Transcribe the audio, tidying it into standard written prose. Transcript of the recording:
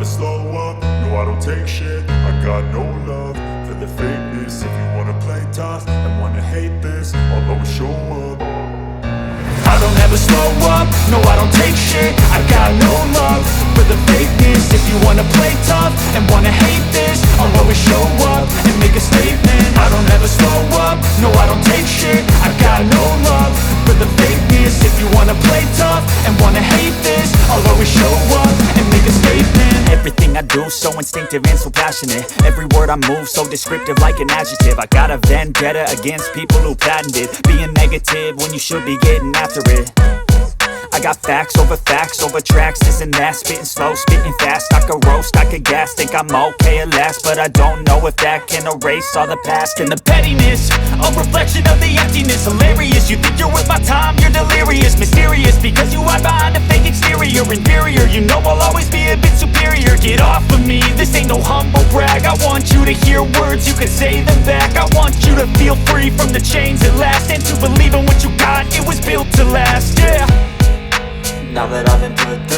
slow up, no I don't take shit. I got no love for the fakeness. If you wanna play tough and wanna hate this, I'll always show up. I don't ever slow up, no I don't take shit. I got no love for the fakeness. If you wanna play tough and wanna hate this, I'll always show up and make a statement. I don't ever slow up, no I don't take shit. I got no love for the fakeness. If you wanna play tough and wanna hate this, I'll always show up and make a statement. Everything I do so instinctive and so passionate. Every word I move so descriptive like an adjective. I got a vendetta against people who patented being negative when you should be getting after it. I got facts over tracks, this and that. Spitting slow, spitting fast, I could roast, I could gas. Think I'm okay at last, but I don't know if that can erase all the past. And the pettiness, a reflection of the emptiness. Hilarious, you think you're worth my time, you're delirious. Mysterious, because you hide behind a fake exterior. Inferior, you know I'll always be a bit superior. Get off of me, this ain't no humble brag. I want you to hear words, you can say them back. I want you to feel free from the chains at last, and to believe in what you got, it was built to last, yeah. Now that I've been put through